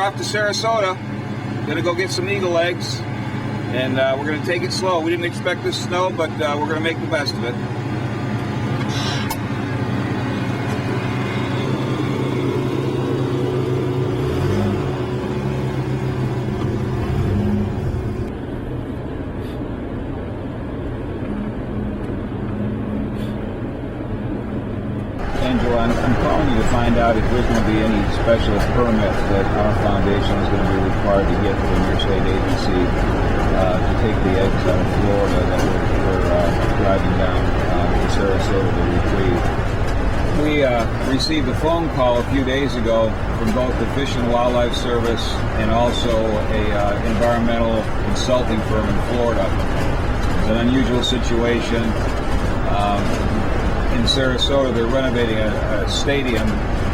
off to Sarasota. Gonna go get some eagle eggs, and we're gonna take it slow. We didn't expect this snow, but we're gonna make the best of it. Angela, I'm calling you to find out if there's going to be any special permit that our foundation is going to be required to get from your state agency to take the eggs out of Florida that we're driving down to Sarasota to retrieve. We received a phone call a few days ago from both the Fish and Wildlife Service and also a environmental consulting firm in Florida. It's an unusual situation. In Sarasota, they're renovating a stadium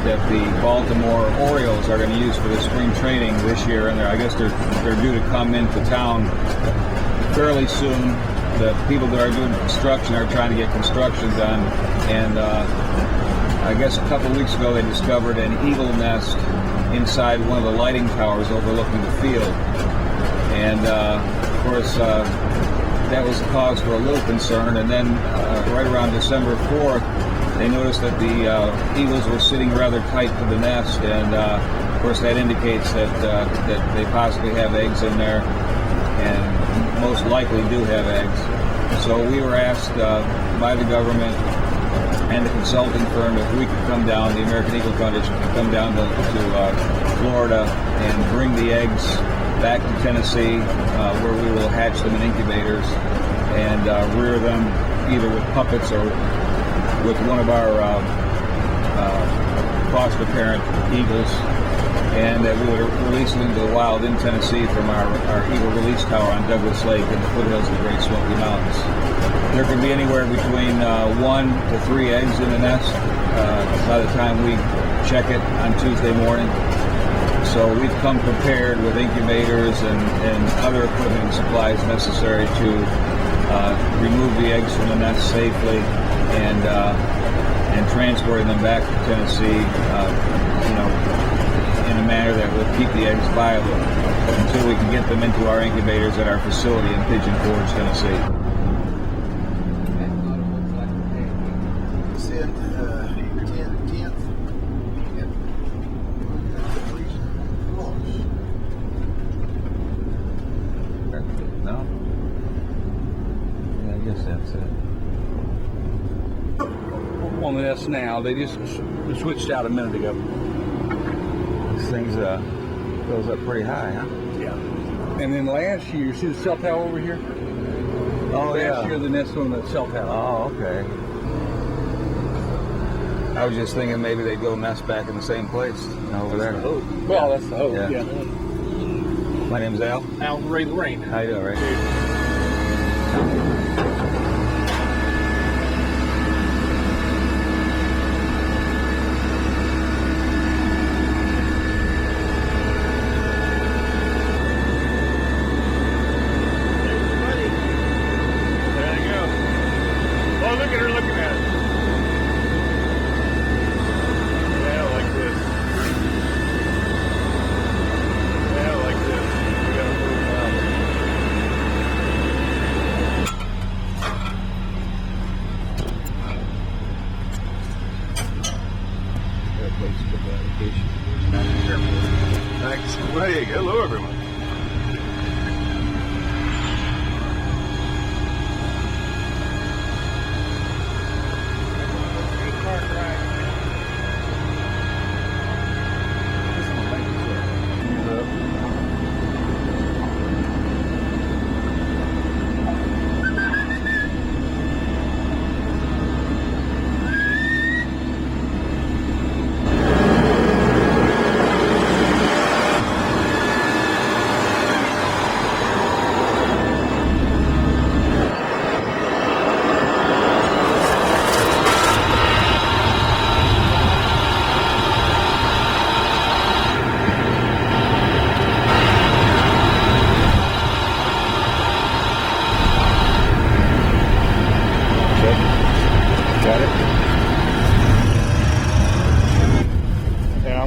that the Baltimore Orioles are going to use for the spring training this year, and I guess they're due to come into town fairly soon. The people that are doing construction are trying to get construction done, and I guess a couple weeks ago they discovered an eagle nest inside one of the lighting towers overlooking the field, and of course that was the cause for a little concern. And then right around December 4th, they noticed that the eagles were sitting rather tight to the nest, and of course that indicates that they possibly have eggs in there, and most likely do have eggs. So we were asked by the government and the consulting firm if we could come down, the American Eagle Foundation could come down to Florida and bring the eggs back to Tennessee, where we will hatch them in incubators and rear them either with puppets or with one of our foster parent eagles, and that we would release them into the wild in Tennessee from our eagle release tower on Douglas Lake in the foothills of the Great Smoky Mountains. There can be anywhere between 1 to 3 eggs in the nest by the time we check it on Tuesday morning. So we've come prepared with incubators and other equipment and supplies necessary to remove the eggs from the nest safely and transporting them back to Tennessee, in a manner that will keep the eggs viable until we can get them into our incubators at our facility in Pigeon Forge, Tennessee. No? Yeah, I guess that's it. On the nest now, they just switched out a minute ago. This thing's goes up pretty high, huh? Yeah. And then last year, see the cell tower over here? Oh, last year the nest on the cell tower. Oh, okay. I was just thinking maybe they'd go nest back in the same place over there. Well, that's the hope. Yeah. My name's Al. Al Rain. How you doing, Ray? Thanks. Hey, hello everyone.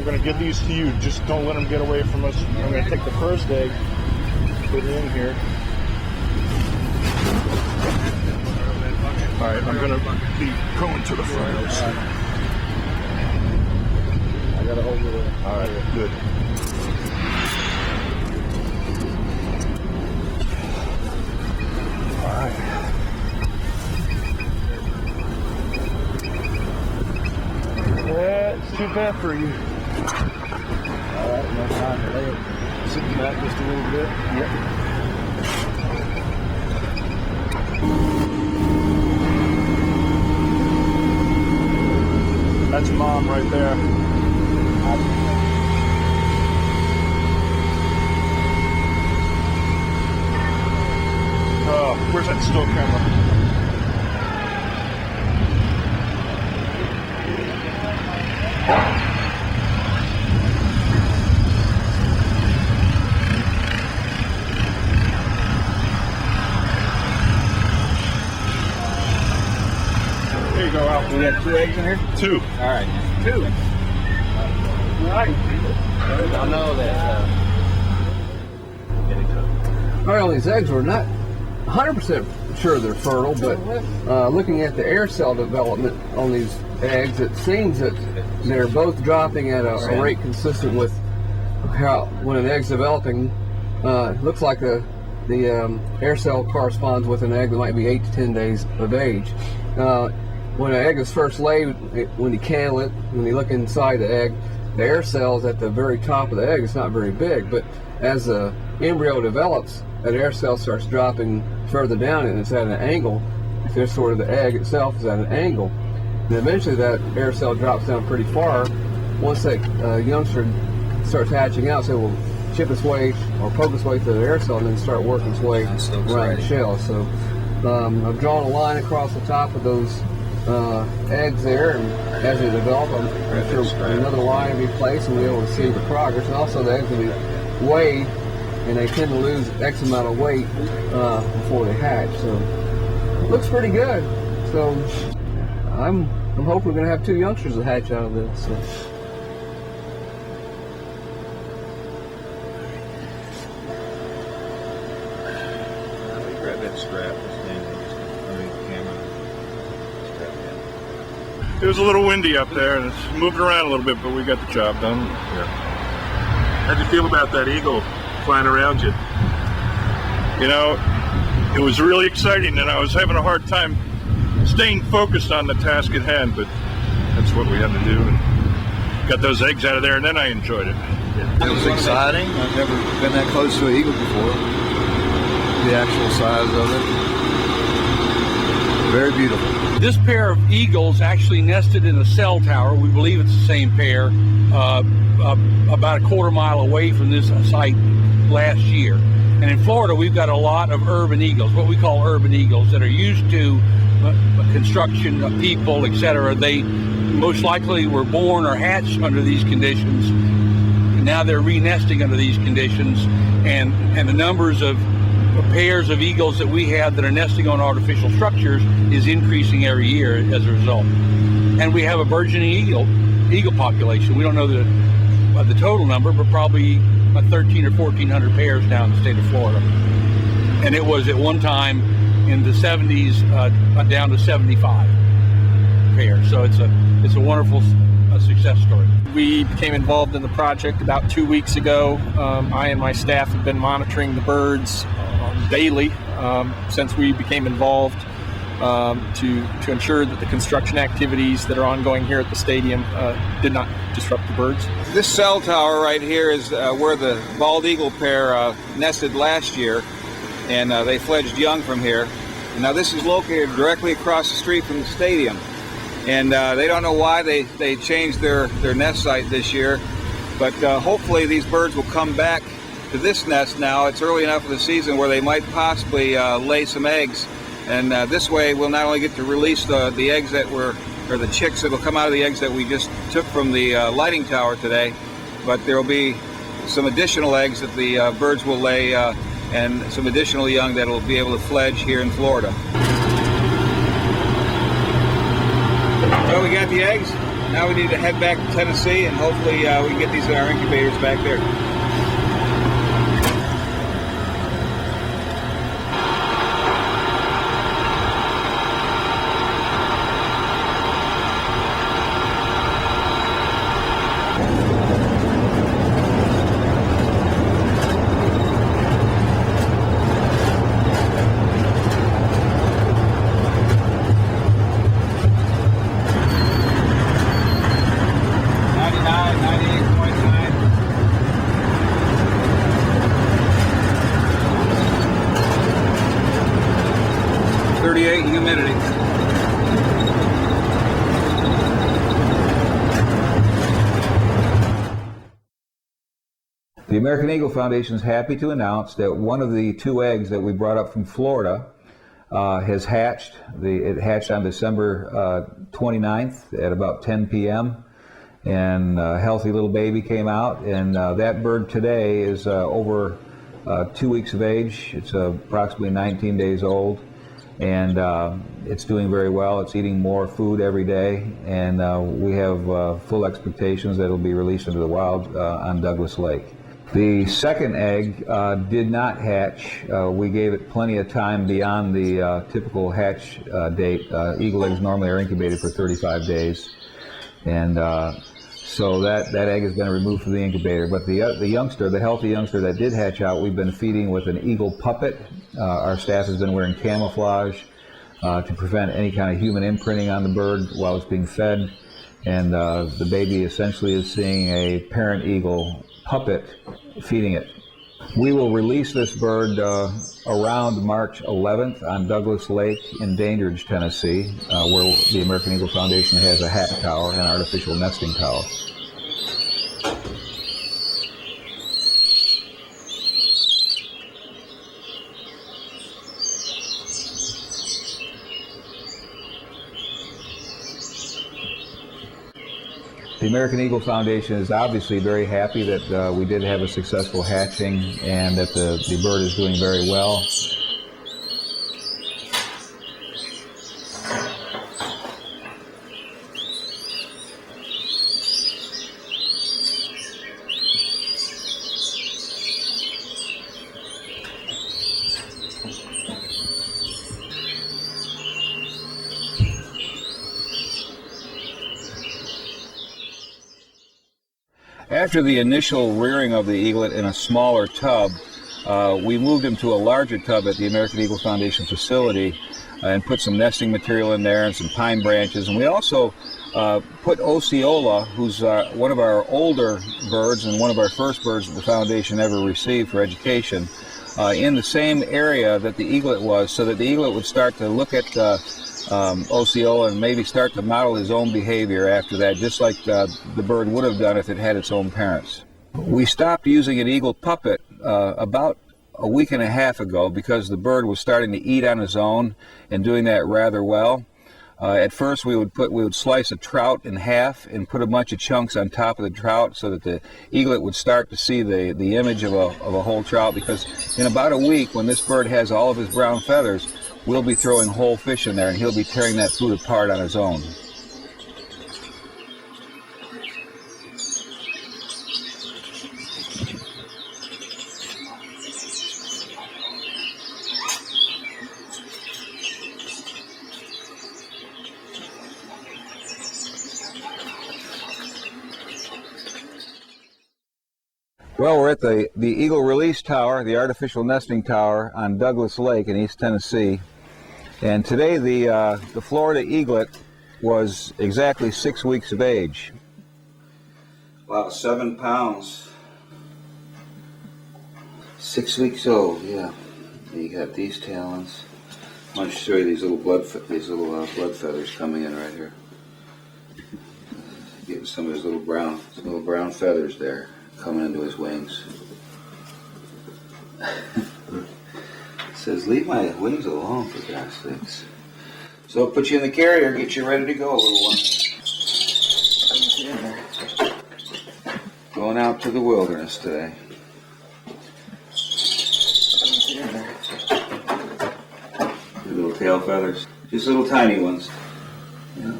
going to get these to you. Just don't let them get away from us. I'm going to take the first egg, put it in here. All right, I'm going to be going to the front. I got to hold it. All right, good. All right. That's too bad for you. All right, no time to lay it. Sitting back just a little bit. Yep. That's mom right there. Oh, where's that still camera? There you go, Al. We got 2 eggs in here? 2. All right. 2. Right. I know that. All right, these eggs were not 100% sure they're fertile, but looking at the air cell development on these eggs, it seems that they're both dropping at a rate consistent with how, when an egg's developing, it looks like the air cell corresponds with an egg that might be 8 to 10 days of age. When an egg is first laid, when you candle it, when you look inside the egg, the air cells at the very top of the egg, it's not very big, but as the embryo develops, that air cell starts dropping further down and it's at an angle. There's sort of the egg itself is at an angle. And eventually that air cell drops down pretty far. Once that youngster starts hatching out, so it will chip its way or poke its way through the air cell and then start working its way around the shell. So I've drawn a line across the top of those eggs there, and as they develop, I'm sure another line will be placed and we'll be able to see the progress. And also the eggs will be weighed, and they tend to lose X amount of weight before they hatch. So it looks pretty good. So I'm hoping we're going to have 2 youngsters that hatch out of this. So. Grab that strap. It was a little windy up there, and it's moving around a little bit, but we got the job done. Yeah. How'd you feel about that eagle flying around you? You know, it was really exciting, and I was having a hard time staying focused on the task at hand, but that's what we had to do. And got those eggs out of there, and then I enjoyed it. It was exciting. I've never been that close to an eagle before. The actual size of it. Very beautiful. This pair of eagles actually nested in a cell tower. We believe it's the same pair, about a quarter mile away from this site last year. And in Florida, we've got a lot of urban eagles, what we call urban eagles, that are used to construction, people, etc. They most likely were born or hatched under these conditions. And now they're re-nesting under these conditions, and the numbers of pairs of eagles that we have that are nesting on artificial structures is increasing every year as a result. And we have a burgeoning eagle population. We don't know the total number, but probably 1,300 or 1,400 pairs now in the state of Florida. And it was at one time in the 70s down to 75 pairs. So it's a wonderful success story. We became involved in the project about 2 weeks ago. I and my staff have been monitoring the birds daily since we became involved to ensure that the construction activities that are ongoing here at the stadium did not disrupt the birds. This cell tower right here is where the bald eagle pair nested last year, and they fledged young from here. And now this is located directly across the street from the stadium. And they don't know why they changed their nest site this year, but hopefully these birds will come back to this nest now. It's early enough in the season where they might possibly lay some eggs, and this way we'll not only get to release the eggs that were, or the chicks that will come out of the eggs that we just took from the lighting tower today, but there will be some additional eggs that the birds will lay and some additional young that will be able to fledge here in Florida. So we got the eggs. Now we need to head back to Tennessee, and hopefully we can get these in our incubators back there. Humidity. The American Eagle Foundation is happy to announce that one of the 2 eggs that we brought up from Florida has hatched. It hatched on December 29th at about 10 p.m. and a healthy little baby came out, and that bird today is over 2 weeks of age. It's approximately 19 days old. And it's doing very well. It's eating more food every day, and we have full expectations that it'll be released into the wild on Douglas Lake. The second egg did not hatch. We gave it plenty of time beyond the typical hatch date. Eagle eggs normally are incubated for 35 days, and so that egg has been removed from the incubator. But the youngster, the healthy youngster that did hatch out, we've been feeding with an Eagle puppet. Our staff has been wearing camouflage to prevent any kind of human imprinting on the bird while it's being fed. And the baby essentially is seeing a parent eagle puppet feeding it. We will release this bird around March 11th on Douglas Lake in Dandridge, Tennessee, where the American Eagle Foundation has a hat tower and artificial nesting tower. The American Eagle Foundation is obviously very happy that we did have a successful hatching and that the bird is doing very well. After the initial rearing of the eaglet in a smaller tub, we moved him to a larger tub at the American Eagle Foundation facility and put some nesting material in there and some pine branches. And we also put Osceola, who's one of our older birds and one of our first birds that the foundation ever received for education, in the same area that the eaglet was, so that the eaglet would start to look at Osceola and maybe start to model his own behavior after that, just like the bird would have done if it had its own parents. We stopped using an eagle puppet about a week and a half ago because the bird was starting to eat on his own and doing that rather well. At first we would slice a trout in half and put a bunch of chunks on top of the trout so that the eaglet would start to see the image of a whole trout, because in about a week, when this bird has all of his brown feathers, we'll be throwing whole fish in there and he'll be tearing that food apart on his own. Well, we're at the Eagle Release Tower, the artificial nesting tower on Douglas Lake in East Tennessee. And today the Florida eaglet was exactly 6 weeks of age. Wow, 7 pounds. 6 weeks old, yeah. And you got these talons. I want to show you these little blood feathers coming in right here. Getting some of his little brown feathers there coming into his wings. It says, "Leave my wings alone, for God's sakes." So I'll put you in the carrier, get you ready to go, little one. Going out to the wilderness today. Little tail feathers, just little tiny ones. Yeah.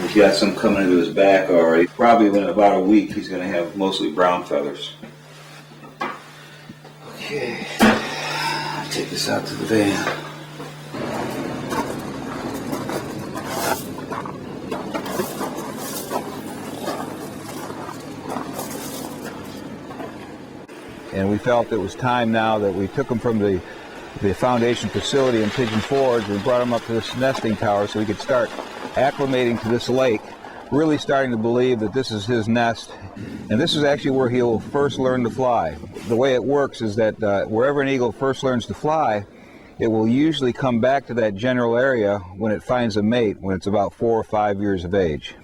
He's got some coming into his back already. Probably in about a week he's going to have mostly brown feathers. Okay, I'll take this out to the van. And we felt it was time now that we took him from the foundation facility in Pigeon Forge. We brought him up to this nesting tower so he could start acclimating to this lake, really starting to believe that this is his nest. And this is actually where he'll first learn to fly. The way it works is that wherever an eagle first learns to fly, it will usually come back to that general area when it finds a mate, when it's about 4 or 5 years of age.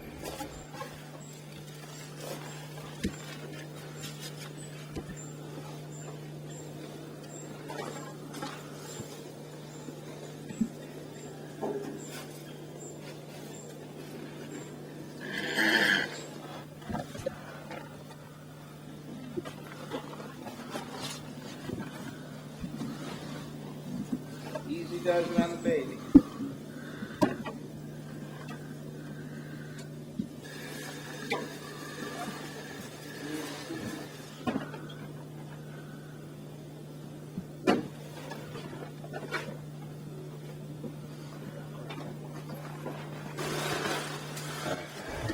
Easy does it on the baby.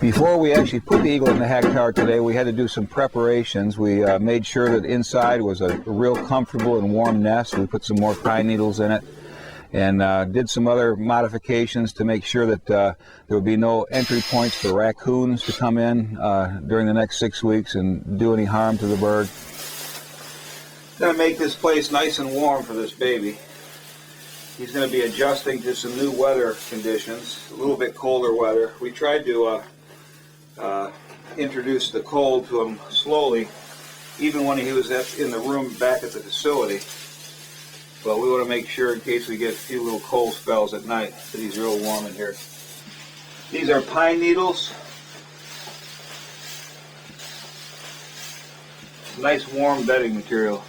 Before we actually put the Eaglet in the hack tower today, we had to do some preparations. We made sure that inside was a real comfortable and warm nest. We put some more pine needles in it and did some other modifications to make sure that there would be no entry points for raccoons to come in during the next 6 weeks and do any harm to the bird. Going to make this place nice and warm for this baby. He's going to be adjusting to some new weather conditions, a little bit colder weather. We tried to introduce the cold to him slowly, even when he was in the room back at the facility. But we want to make sure, in case we get a few little cold spells at night, that he's real warm in here. These are pine needles. Nice warm bedding material.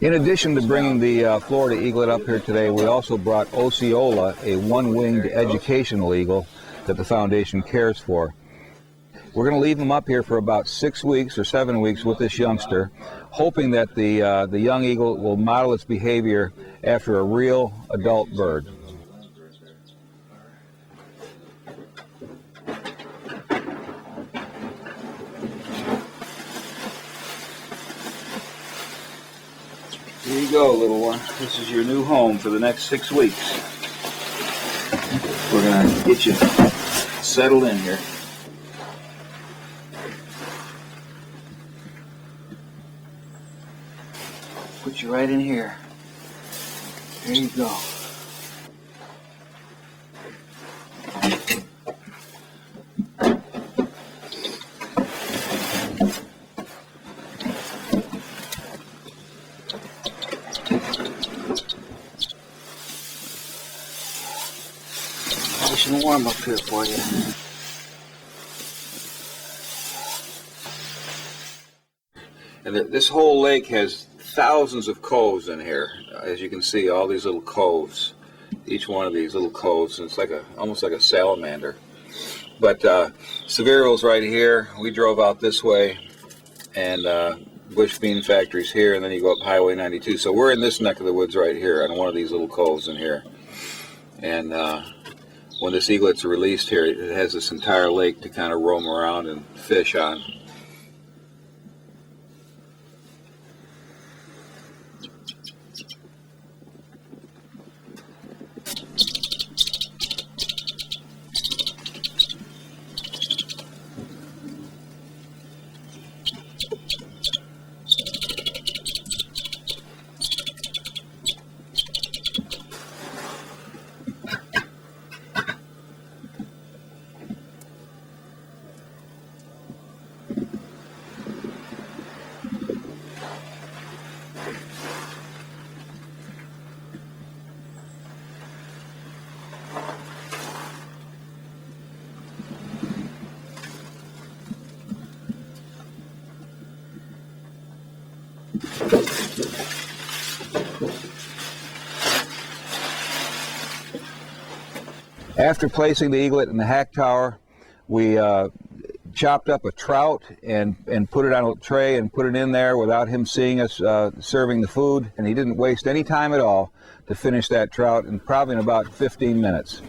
In addition to bringing the Florida Eaglet up here today, we also brought Osceola, a one-winged educational eagle that the foundation cares for. We're going to leave him up here for about 6 weeks or 7 weeks with this youngster, hoping that the young eagle will model its behavior after a real adult bird. Here you go, little one. This is your new home for the next 6 weeks. We're going to get you settled in here. Put you right in here. There you go. Nice and warm up here for you. And this whole lake has thousands of coves in here. As you can see, all these little coves. Each one of these little coves, and it's like almost like a salamander. But Severo's right here. We drove out this way, and Bush Bean Factory's here, and then you go up Highway 92. So we're in this neck of the woods right here on one of these little coves in here. And when this eaglet's released here, it has this entire lake to kind of roam around and fish on. After placing the eaglet in the hack tower, we chopped up a trout and put it on a tray and put it in there without him seeing us serving the food. And he didn't waste any time at all to finish that trout, in probably in about 15 minutes.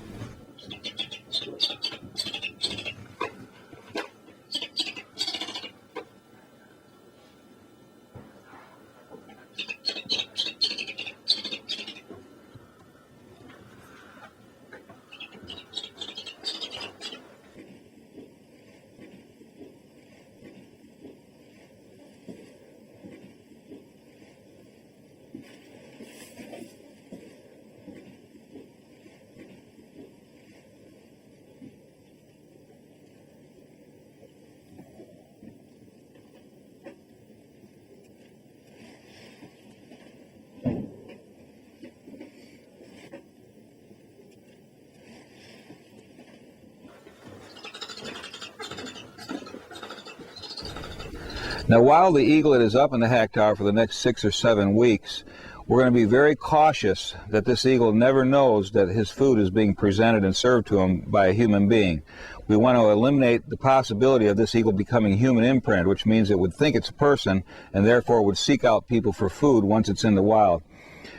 Now, while the eaglet is up in the hack tower for the next 6 or 7 weeks, we're going to be very cautious that this eagle never knows that his food is being presented and served to him by a human being. We want to eliminate the possibility of this eagle becoming human imprinted, which means it would think it's a person and therefore would seek out people for food once it's in the wild.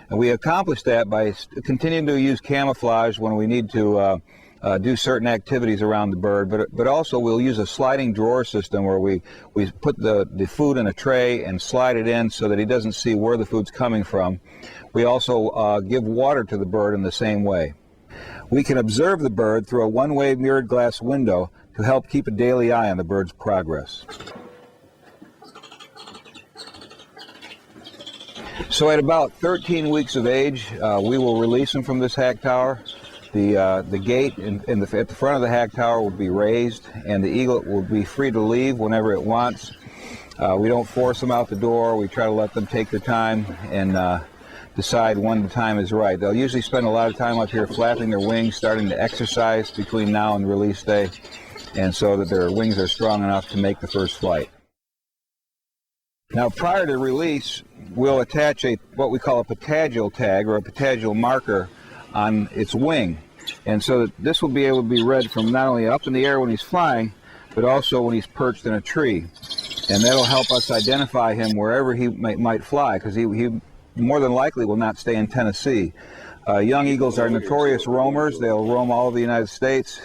And we accomplish that by continuing to use camouflage when we need to do certain activities around the bird, but also we'll use a sliding drawer system where we put the food in a tray and slide it in so that he doesn't see where the food's coming from. We also give water to the bird in the same way. We can observe the bird through a one-way mirrored glass window to help keep a daily eye on the bird's progress. So at about 13 weeks of age, we will release him from this hack tower. The gate at the front of the hack tower will be raised, and the eaglet will be free to leave whenever it wants. We don't force them out the door. We try to let them take their time and decide when the time is right. They'll usually spend a lot of time up here flapping their wings, starting to exercise between now and release day, and so that their wings are strong enough to make the first flight. Now, prior to release, we'll attach what we call a patagial tag, or a patagial marker, on its wing, and so that this will be able to be read from not only up in the air when he's flying, but also when he's perched in a tree, and that'll help us identify him wherever he might fly, because he more than likely will not stay in Tennessee. Young eagles are notorious roamers. They'll roam all over the United States,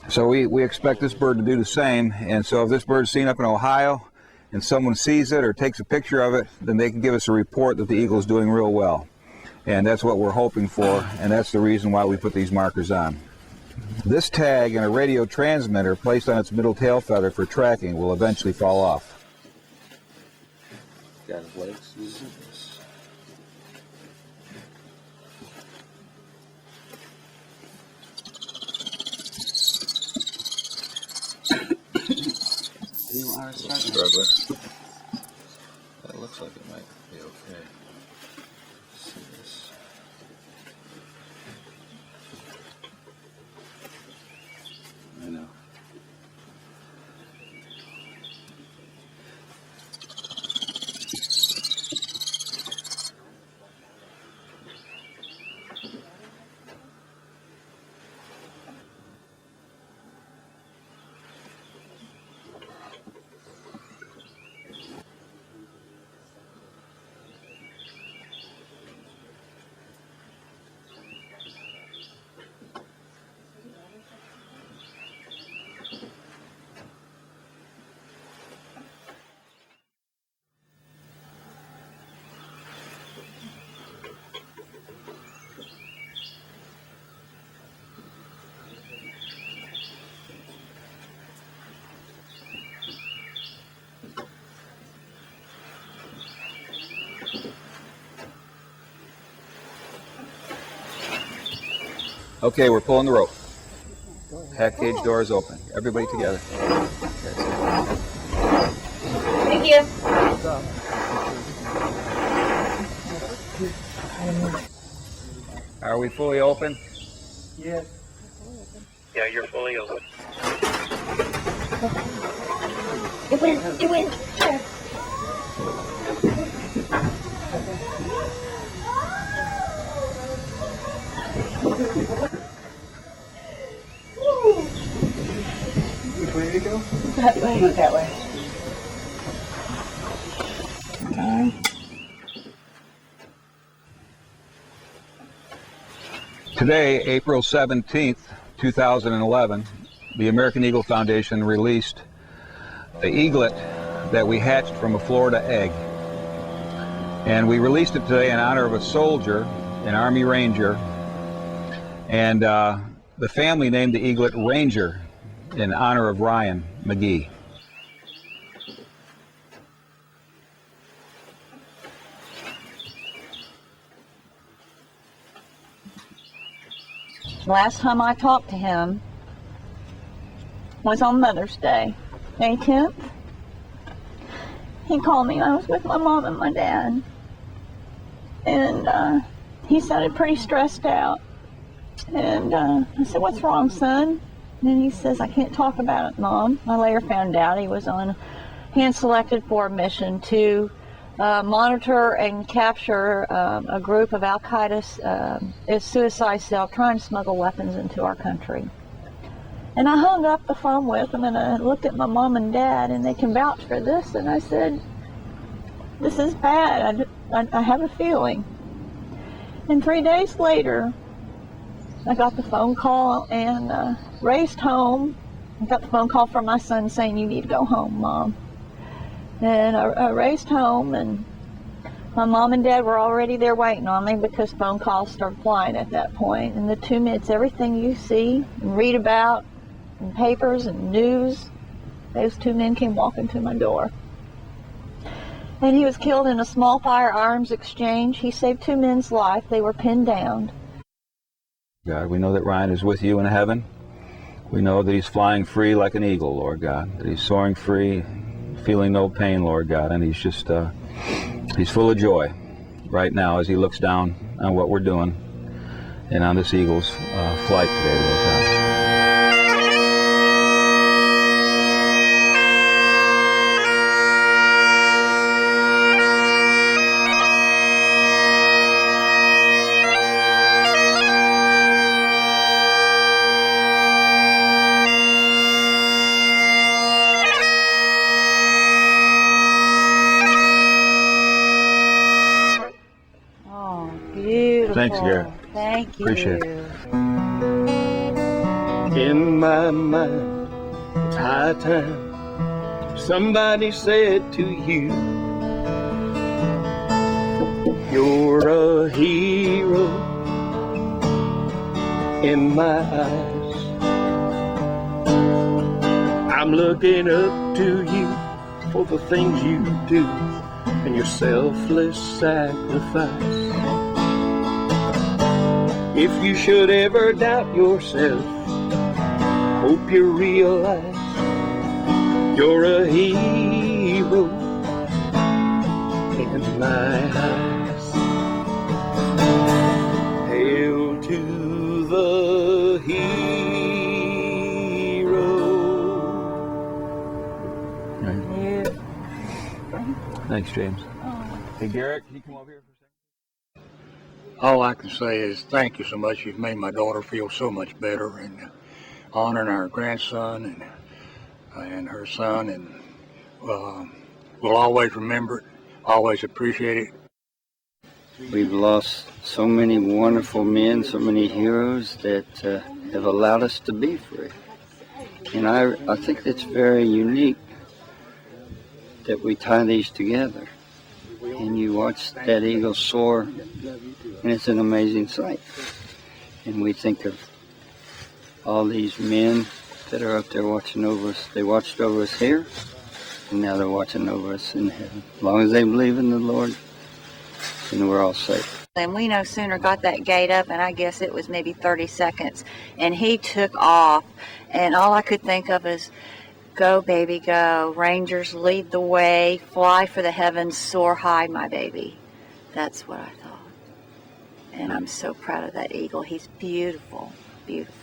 so we expect this bird to do the same. And so if this bird's seen up in Ohio and someone sees it or takes a picture of it, then they can give us a report that the eagle is doing real well. And that's what we're hoping for, and that's the reason why we put these markers on. This tag and a radio transmitter placed on its middle tail feather for tracking will eventually fall off. Got his legs. Struggling. That looks like it might be okay. I know. Okay, we're pulling the rope. Hack cage door is open. Everybody together. Thank you. Are we fully open? Yeah, you're fully open. It went. It went. you go? That way. Went that way. Today, April 17th, 2011, the American Eagle Foundation released the eaglet that we hatched from a Florida egg. And we released it today in honor of a soldier, an Army Ranger, and the family named the eaglet Ranger in honor of Ryan McGhee. Last time I talked to him was on Mother's Day, May 10th. He called me. I was with my mom and my dad. And he sounded pretty stressed out. And I said, "What's wrong, son?" And he says, "I can't talk about it, Mom." I later found out he was hand-selected for a mission to monitor and capture a group of Al-Qaeda suicide cell trying to smuggle weapons into our country. And I hung up the phone with them, and I looked at my mom and dad, and they can vouch for this. And I said, "This is bad. I have a feeling." And 3 days later, I got the phone call and raced home. I got the phone call from my son saying, "You need to go home, Mom." And I raced home, and my mom and dad were already there waiting on me because phone calls started flying at that point. And the 2 minutes, everything you see and read about in papers and news, those 2 men came walking to my door. And he was killed in a small firearms exchange. He saved 2 men's life. They were pinned down. God, we know that Ryan is with you in heaven. We know that he's flying free like an eagle, Lord God, that he's soaring free, feeling no pain, Lord God, and he's just, he's full of joy right now as he looks down on what we're doing and on this eagle's flight today, Lord God. Thanks, Garrett. Thank you. Appreciate it. In my mind, it's high time somebody said to you, "You're a hero in my eyes. I'm looking up to you for the things you do and your selfless sacrifice. If you should ever doubt yourself, hope you realize you're a hero in my eyes. Hail to the hero." Thanks, James. Hey, Garrett, can you come over here for a second? All I can say is thank you so much. You've made my daughter feel so much better, and honoring our grandson and her son, and we'll always remember it, always appreciate it. We've lost so many wonderful men, so many heroes that have allowed us to be free. And I think it's very unique that we tie these together. And you watch that eagle soar, and it's an amazing sight. And we think of all these men that are up there watching over us. They watched over us here, and now they're watching over us in heaven. As long as they believe in the Lord, then we're all safe. And we no sooner got that gate up, and I guess it was maybe 30 seconds, and he took off. And all I could think of is, go, baby, go. Rangers, lead the way. Fly for the heavens. Soar high, my baby. That's what I thought. And I'm so proud of that eagle. He's beautiful, beautiful.